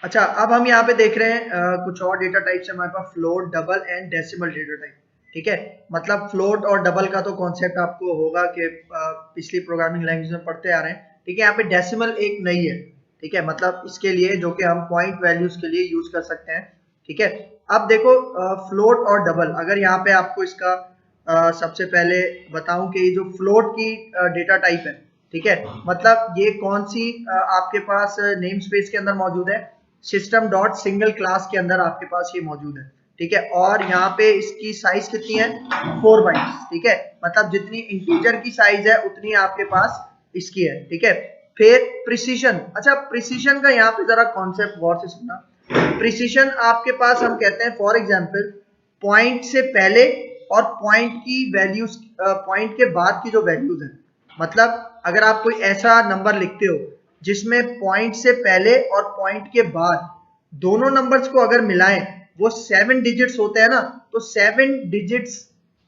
अच्छा, अब हम यहाँ पे देख रहे हैं कुछ और डेटा टाइप्स है हमारे पास, float, double and decimal data type. ठीक है, मतलब फ्लोट और डबल का तो कॉन्सेप्ट आपको होगा कि पिछली प्रोग्रामिंग लैंग्वेज में पढ़ते आ रहे हैं। ठीक है, यहाँ पे डेसिमल एक नई है। ठीक है, मतलब इसके लिए जो कि हम पॉइंट वैल्यूज के लिए यूज कर सकते हैं। ठीक है, अब देखो फ्लोट और डबल, अगर यहाँ पे आपको इसका सबसे पहले बताऊं कि ये जो फ्लोट की डेटा टाइप है, ठीक है, मतलब ये कौन सी आपके पास नेम स्पेस के अंदर मौजूद है, सिस्टम डॉट सिंगल क्लास के अंदर आपके पास ये मौजूद है। ठीक है, और यहाँ पे इसकी साइज कितनी है, 4 बाइट्स। ठीक है, मतलब जितनी इंटीजर की साइज है उतनी आपके पास इसकी है। ठीक है, फिर प्रिसीशन। अच्छा, प्रिसीशन का यहाँ पे जरा कॉन्सेप्ट गौर से सुनना। प्रिसीशन आपके पास हम कहते हैं फॉर एग्जांपल पॉइंट से पहले और पॉइंट की वैल्यूज, पॉइंट के बाद की जो वैल्यूज है, मतलब अगर आप कोई ऐसा नंबर लिखते हो जिसमें पॉइंट से पहले और पॉइंट के बाद दोनों नंबर्स को अगर मिलाएं वो 7 डिजिट्स होते हैं ना, तो 7 डिजिट्स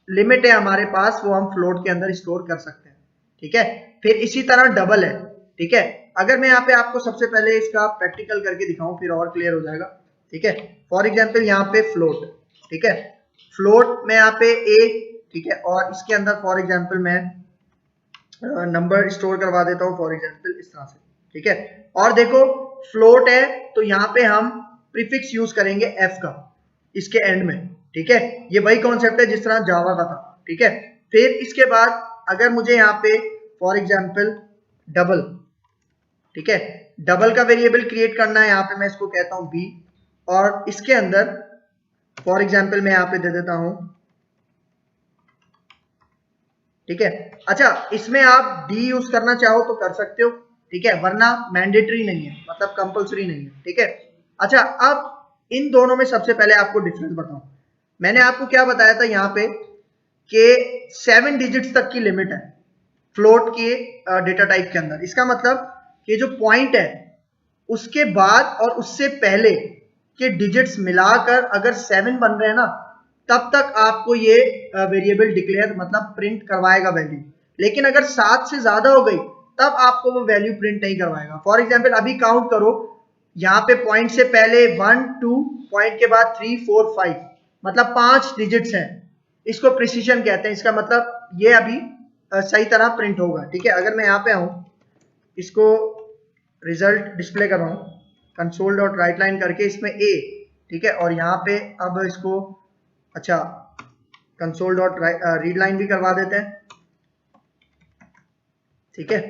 लिमिट है हमारे पास, वो हम फ्लोट के अंदर स्टोर कर सकते हैं। ठीक है, फिर इसी तरह डबल है। ठीक है, अगर मैं यहाँ पे आपको सबसे पहले इसका प्रैक्टिकल करके दिखाऊं फिर और क्लियर हो जाएगा। ठीक है, फॉर एग्जांपल यहाँ पे फ्लोट। ठीक है, फ्लोट में यहाँ पे ए, ठीक है, और इसके अंदर फॉर एग्जांपल मैं नंबर स्टोर करवा देता हूँ फॉर एग्जांपल इस तरह से। ठीक है, और देखो फ्लोट है तो यहाँ पे हम प्रीफिक्स यूज करेंगे एफ का इसके एंड में। ठीक है, ये वही कॉन्सेप्ट है जिस तरह जावा का था। ठीक है, फिर इसके बाद अगर मुझे यहाँ पे फॉर एग्जांपल डबल, ठीक है, डबल का वेरिएबल क्रिएट करना है, यहाँ पे मैं इसको कहता हूँ बी, और इसके अंदर फॉर एग्जांपल मैं यहाँ पे दे देता हूँ, ठीक है। अच्छा, इसमें आप डी यूज करना चाहो तो कर सकते हो, ठीक है, वरना मैंडेटरी नहीं है, मतलब कंपलसरी नहीं है। ठीक है, अच्छा, अब इन दोनों में सबसे पहले आपको डिफरेंस बताऊं। मैंने आपको क्या बताया था यहाँ पे कि 7 डिजिट्स तक की लिमिट है फ्लोट के डेटा टाइप के अंदर। इसका मतलब कि जो पॉइंट है उसके बाद और उससे पहले के डिजिट्स मिलाकर अगर 7 बन रहे हैं ना, तब तक आपको ये वेरिएबल डिक्लेयर मतलब प्रिंट करवाएगा वैल्यू। लेकिन अगर 7 से ज्यादा हो गई तब आपको वो वैल्यू प्रिंट नहीं करवाएगा। फॉर एग्जांपल अभी काउंट करो, यहाँ पे पॉइंट से पहले 1 2, पॉइंट के बाद 3 4 5, मतलब 5 डिजिट्स हैं। इसको प्रिसीजन कहते हैं। इसका मतलब ये अभी सही तरह प्रिंट होगा। ठीक है, अगर मैं यहाँ पे आऊं, इसको रिजल्ट डिस्प्ले कर रहा हूँ कंसोल डॉट राइट लाइन करके, इसमें ए, ठीक है, और यहाँ पे अब इसको अच्छा कंसोल डॉट रीड लाइन भी करवा देते हैं। ठीक है,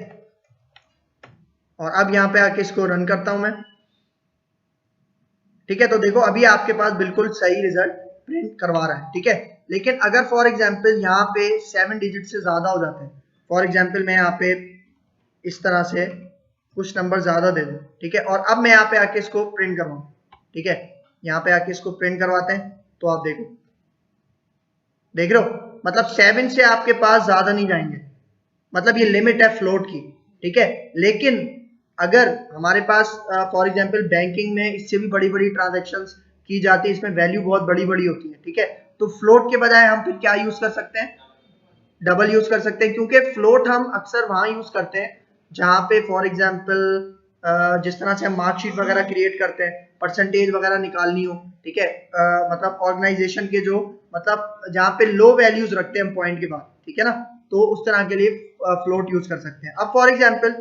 और अब यहाँ पे आके इसको रन करता हूं मैं। ठीक है, तो देखो अभी आपके पास बिल्कुल सही रिजल्ट प्रिंट करवा रहा है। ठीक है, लेकिन अगर फॉर एग्जांपल यहाँ पे 7 डिजिट से ज्यादा हो जाते हैं, फॉर एग्जांपल मैं यहाँ पे इस तरह से कुछ नंबर ज्यादा दे दूं, ठीक है, और अब मैं यहाँ पे आके इसको प्रिंट करवाऊं। ठीक है, यहाँ पे आके इसको प्रिंट करवाते हैं, तो आप देखो, देख रहे हो, मतलब 7 से आपके पास ज्यादा नहीं जाएंगे, मतलब ये लिमिट है फ्लोट की। ठीक है, लेकिन अगर हमारे पास फॉर एग्जांपल बैंकिंग में इससे भी बड़ी बड़ी ट्रांजैक्शंस की जाती है, इसमें वैल्यू बहुत बड़ी बड़ी होती है। ठीक है, तो फ्लोट के बजाय हम फिर क्या यूज कर सकते हैं, डबल यूज कर सकते हैं, क्योंकि फ्लोट हम अक्सर वहां यूज करते हैं जहां पे फॉर एग्जांपल जिस तरह से हम मार्कशीट वगैरह क्रिएट करते हैं, परसेंटेज वगैरह निकालनी हो। ठीक है, मतलब ऑर्गेनाइजेशन के जो मतलब जहां पे लो वैल्यूज रखते हैं हम पॉइंट के बाद, ठीक है ना, तो उस तरह के लिए फ्लोट यूज कर सकते हैं। अब फॉर एग्जांपल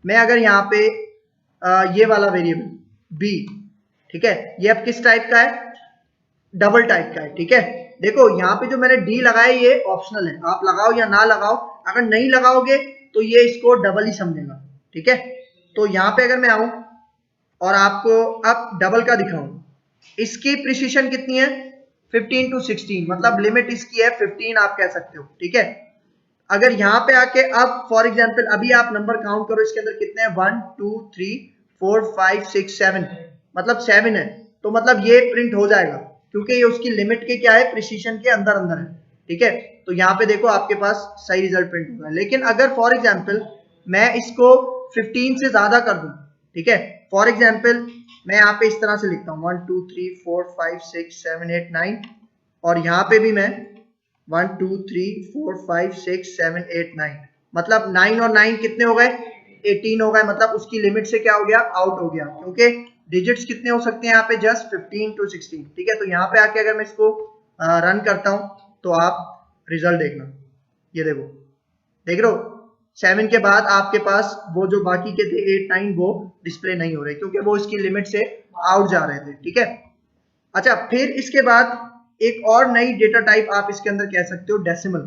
मैं अगर यहाँ पे ये वाला वेरिएबल बी, ठीक है, ये अब किस टाइप का है, डबल टाइप का है। ठीक है, देखो यहाँ पे जो मैंने डी लगाया ये ऑप्शनल है, आप लगाओ या ना लगाओ, अगर नहीं लगाओगे तो ये इसको डबल ही समझेगा। ठीक है, तो यहाँ पे अगर मैं आऊं और आपको अब डबल का दिखाऊं, इसकी प्रिसीशन कितनी है, 15 to 16, मतलब लिमिट इसकी है 15 आप कह सकते हो। ठीक है, अगर यहाँ पे आके अब फॉर एग्जांपल अभी आप नंबर काउंट करो, इसके अंदर कितने हैं, 1 2 3 4 5 6 7, मतलब 7 है, तो मतलब ये प्रिंट हो जाएगा क्योंकि ये उसकी लिमिट के क्या है, प्रिसीशन के अंदर अंदर है। ठीक है, तो यहाँ पे देखो आपके पास सही रिजल्ट प्रिंट होगा। लेकिन अगर फॉर एग्जांपल मैं इसको 15 से ज्यादा कर दूं, ठीक है, फॉर एग्जांपल मैं यहाँ पे इस तरह से लिखता हूँ 1 2 3 4 5 6 7 8 9, और यहाँ पे भी मैं 1 2 3 4 5 6 7 8 9, मतलब 9 और 9 कितने हो गए, 18 हो गए, मतलब उसकी लिमिट से क्या हो गया, आउट हो गया, क्योंकि डिजिट्स कितने हो सकते हैं यहाँ पे, जस्ट 15 to 16, ठीक है। तो यहाँ पे आके अगर मैं इसको रन करता हूँ तो आप रिजल्ट देखना, ये देखो, देख रहे हो 7 के बाद आपके पास वो जो बाकी के थे 8 9 वो डिस्प्ले नहीं हो रहे क्योंकि वो इसकी लिमिट से आउट जा रहे थे, ठीक है। अच्छा, फिर इसके बाद एक और नई डेटा टाइप आप इसके अंदर कह सकते हो डेसिमल,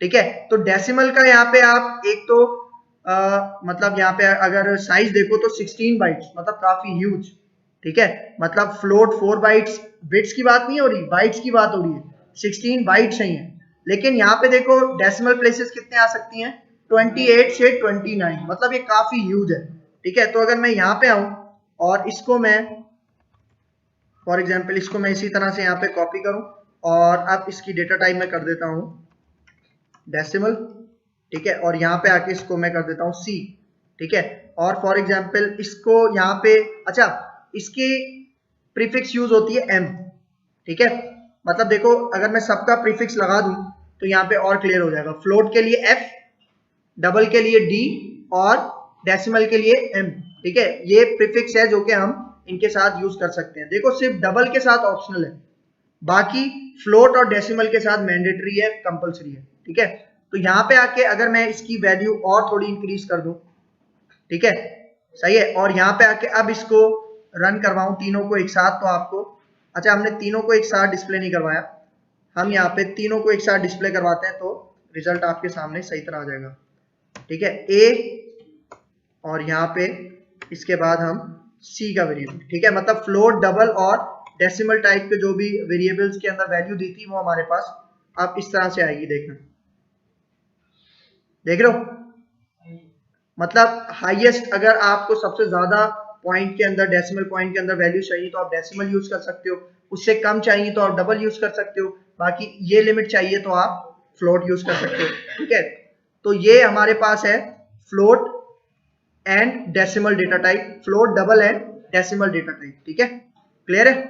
ठीक है। तो डेसिमल का यहाँ पे आप एक तो मतलब यहाँ पे अगर साइज देखो तो 16 बाइट्स, मतलब काफी ह्यूज, ठीक है। मतलब फ्लोट 4 बाइट्स, बिट्स की बात नहीं हो रही, बाइट्स की बात हो रही है, 16 बाइट्स ही है। लेकिन यहाँ पे देखो डेसिमल प्लेसेस कितने आ सकती हैं, 28 से 29, मतलब ये काफी ह्यूज है, ठीक है। तो अगर मैं यहाँ पे आऊं और इसको मैं फॉर एग्जाम्पल इसको मैं इसी तरह से यहाँ पे कॉपी करूं और अब इसकी डेटा टाइप में कर देता हूं डेसिमल, ठीक है। और यहाँ पे आके इसको मैं कर देता हूँ सी, ठीक है। और फॉर एग्जाम्पल इसको यहाँ पे, अच्छा इसकी प्रीफिक्स यूज होती है एम, ठीक है। मतलब देखो अगर मैं सबका प्रीफिक्स लगा दूं तो यहाँ पे और क्लियर हो जाएगा। फ्लोट के लिए एफ, डबल के लिए डी और डेसिमल के लिए एम, ठीक है। ये प्रीफिक्स है जो कि हम इनके साथ यूज कर सकते हैं। देखो सिर्फ डबल के साथ ऑप्शनल है, बाकी फ्लोट और डेसिमल के साथ मैंडेटरी है, कंपलसरी है, ठीक है। तो यहाँ पे आके अगर मैं इसकी वैल्यू और थोड़ी इंक्रीज कर दूं, ठीक है, सही है, और यहाँ पे आके अब इसको रन करवाऊं तीनों को एक साथ, तो आपको, अच्छा हमने तीनों को एक साथ डिस्प्ले नहीं करवाया, हम यहाँ पे तीनों को एक साथ डिस्प्ले करवाते हैं तो रिजल्ट आपके सामने सही तरह आ जाएगा, ठीक है। ए और यहाँ पे इसके बाद हम सी का वेरिएबल, ठीक है। मतलब फ्लोट, डबल और डेसिमल टाइप के जो भी वेरिएबल्स के अंदर वैल्यू दी थी वो हमारे पास अब इस तरह से आएगी, देखना, देख रहे हो। मतलब हाईएस्ट अगर आपको सबसे ज्यादा पॉइंट के अंदर, डेसिमल पॉइंट के अंदर वैल्यू चाहिए तो आप डेसिमल यूज कर सकते हो, उससे कम चाहिए तो आप डबल यूज कर सकते हो, बाकी ये लिमिट चाहिए तो आप फ्लोट यूज कर सकते हो, ठीक है। तो ये हमारे पास है float and decimal data type, float, double and decimal data type, ठीक है। क्लियर है।